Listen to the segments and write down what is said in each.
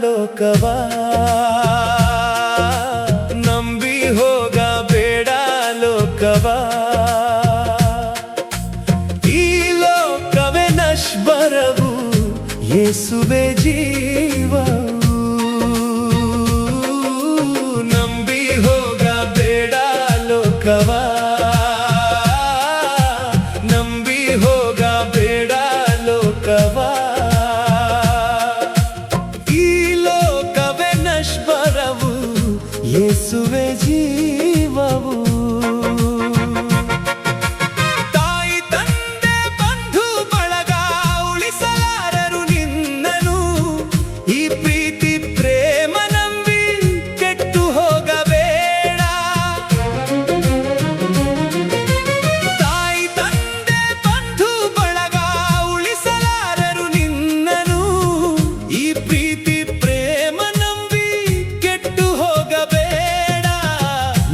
lokavaa. Nambi hoga bedaa lokavaa. ಈ ಲೋಕವೇ ನಶ್ವರವು, ಯೇಸುವೇ ಜೀವವು. ನಂಬಿ ಹೋಗ ಬೇಡ ಲೋಕವಾ, ನಂಬಿ ಹೋಗ ಬೇಡ ಲೋಕವಾ. ಈ ಲೋಕವೇ ನಶ್ವರವು, ಯೇಸುವೇ ಜೀವವು.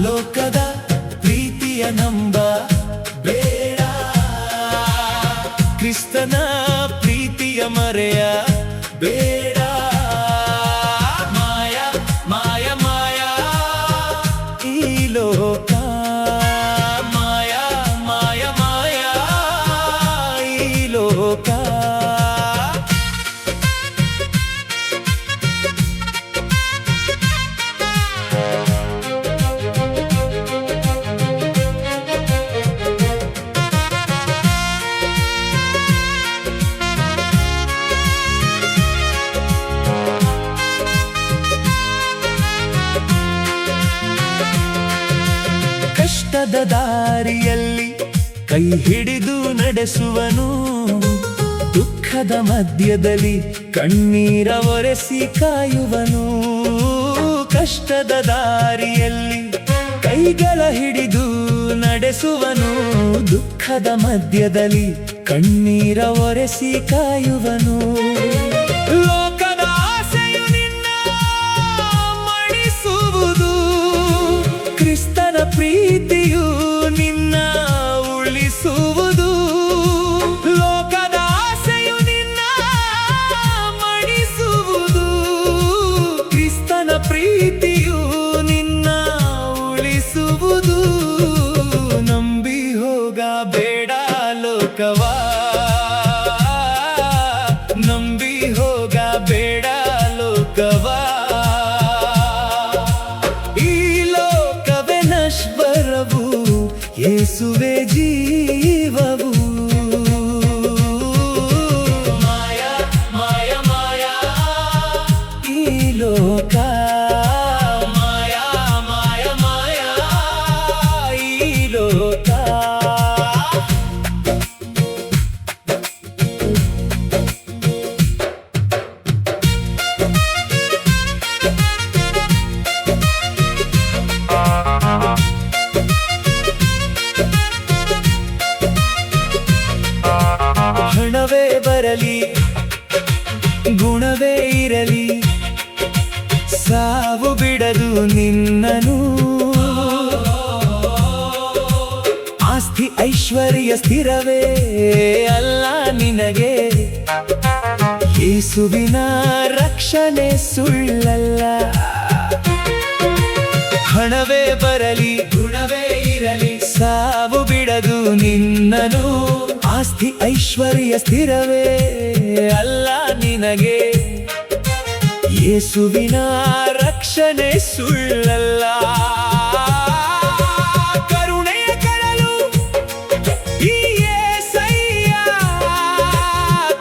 ಲೋಕದ ಪ್ರೀತಿಯ ನಂಬ ಬೇಡ, ಕ್ರಿಸ್ತನ ಪ್ರೀತಿಯ ಮರೆಯ ಬೇಡ. ಮಾಯ ಮಾಯ ಮಾಯ ಈ ಲೋಕ, ಮಾಯ ಮಾಯ ಮಾಯ ಈ ಲೋಕ. ಕಷ್ಟದ ದಾರಿಯಲ್ಲಿ ಕೈ ಹಿಡಿದು ನಡೆಸುವನು, ದುಃಖದ ಮಧ್ಯದಲ್ಲಿ ಕಣ್ಣೀರ ಒರೆಸಿ ಕಾಯುವನು. ಕಷ್ಟದ ದಾರಿಯಲ್ಲಿ ಕೈಗಳ ಹಿಡಿದು ನಡೆಸುವನು, ದುಃಖದ ಮಧ್ಯದಲ್ಲಿ ಕಣ್ಣೀರ ಒರೆಸಿ ಕಾಯುವನು. ಲೋಕದ ಆಸೆಯು ನಿನ್ನ ಮಣಿಸುವುದು, ಕ್ರಿಸ್ತನ ಪ್ರೀತಿಯು ನಿನ್ನ ಉಳಿಸುವುದು. ಲೋಕದ ಆಸೆಯು ನಿನ್ನ ಮಣಿಸುವುದು, ಕ್ರಿಸ್ತನ ಪ್ರೀತಿಯು ನಿನ್ನ ಉಳಿಸುವುದು. ನಂಬಿ ಹೋಗ ಬೇಡ ಲೋಕವಾ, ನಂಬಿ ಹೋಗ ಬೇಡ ಲೋಕವಾ. ನಶ್ವರವು, ಯೇಸುವೇ ಜೀವವು. ಮಾಯ ಮಾಯ ಮಾಯ ಈ ಲೋಕ, ಮಾಯ ಮಾಯ ಮಾಯ ಈ ಲೋಕ. ಹಣವೇ ಬರಲಿ, ಗುಣವೇ ಇರಲಿ, ಸಾವು ಬಿಡದು ನಿನ್ನನು. ಆಸ್ತಿ ಐಶ್ವರ್ಯ ಸ್ಥಿರವೇ ಅಲ್ಲ ನಿನಗೆ, ಯೇಸುವಿನ ರಕ್ಷಣೆ ಸುಳ್ಳಲ್ಲ. ಹಣವೇ ಬರಲಿ, ಗುಣವೇ ಇರಲಿ, ಸಾವು ಬಿಡದು ನಿನ್ನನು. ಆಸ್ತಿ ಐಶ್ವರ್ಯ ಸ್ಥಿರವೇ ಅಲ್ಲ ನಿನಗೆ, ಯೇಸುವಿನ ರಕ್ಷಣೆ ಸುಳ್ಳಲ್ಲ. ಕರುಣೆಯ ಕಡಲು ಈ యేసయ్య,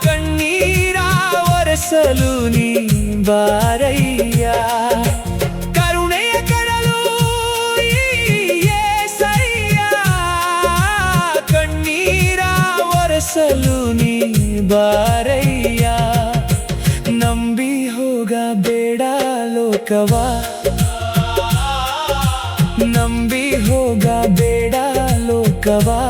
ಕಣ್ಣೀರ ಒರೆಸಲು ನೀ ಬಾರಯ್ಯ. ಕರುಣೆಯ ಕಡಲು ಈ యేసయ్య, ಕಣ್ಣೀರ ಒರೆಸಲು ನೀ ಬಾರಯ್ಯ. ನಂಬಿ ಹೋಗ ಬೇಡ ಲೋಕವಾ, ನಂಬಿ ಹೋಗ ಬೇಡ ಲೋಕವಾ.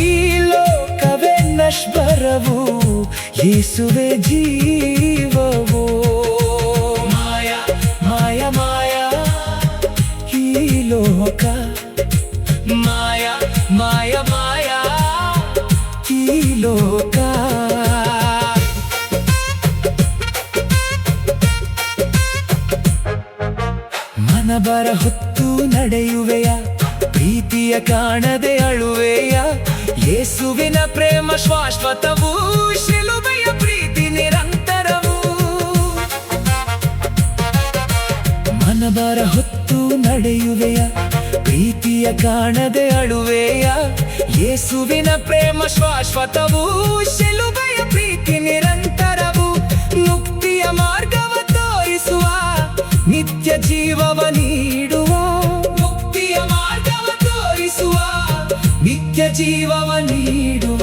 ಈ ಲೋಕವೇ ನಶ್ವರವು, ಯೇಸುವೇ ಜೀವವು. ಮಾಯ ಮಾಯ ಮಾಯ ಈ ಲೋಕ, ಮಾಯ ಮಾಯ ಮಾಯ ಈ ಲೋಕ. ಮನಬರ ಹೊತ್ತು ನಡೆಯುವೆಯ, ಪ್ರೀತಿಯ ಕಾಣದೆ ಅಳುವೆಯ. ಯೇಸುವಿನ ಪ್ರೇಮ ಶಾಶ್ವತವೂ, ಶಿಲುಬೆಯ ಪ್ರೀತಿ ನಿರಂತರವೂ. ಮನಬರ ಹೊತ್ತು ನಡೆಯುವೆಯ, ಪ್ರೀತಿಯ ಕಾಣದೆ ಅಳುವೆಯ. ಯೇಸುವಿನ ಪ್ರೇಮ ಶಾಶ್ವತವೂ, ಶಿಲುಬೆಯ ಪ್ರೀತಿ ನಿರಂತರವೂ. ಮುಕ್ತಿಯ ಮಾರ್ಗವ ತೋರಿಸುವ, ನಿತ್ಯ ಜೀವವ ನೀಡುವ. ಮುಕ್ತಿಯ ಮಾರ್ಗವ ತೋರಿಸುವ, ನಿತ್ಯ ಜೀವವ ನೀಡುವ.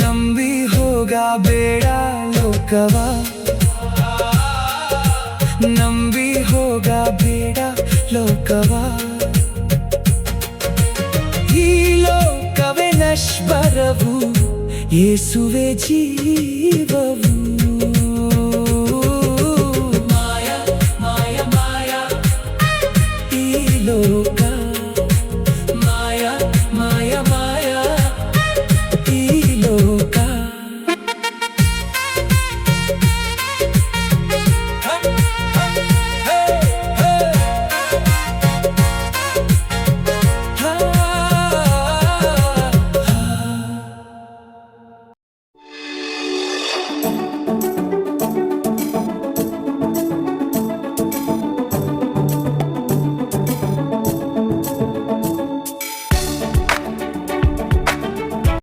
ನಂಬಿ ಹೋಗಬೇಡ ಲೋಕವಾ, ನಂಬಿ ಹೋಗಬೇಡ ಲೋಕವಾ. ಈ ಲೋಕವೇ ನಶ್ವರವು, ಯೇಸುವೇ ಜೀವವು.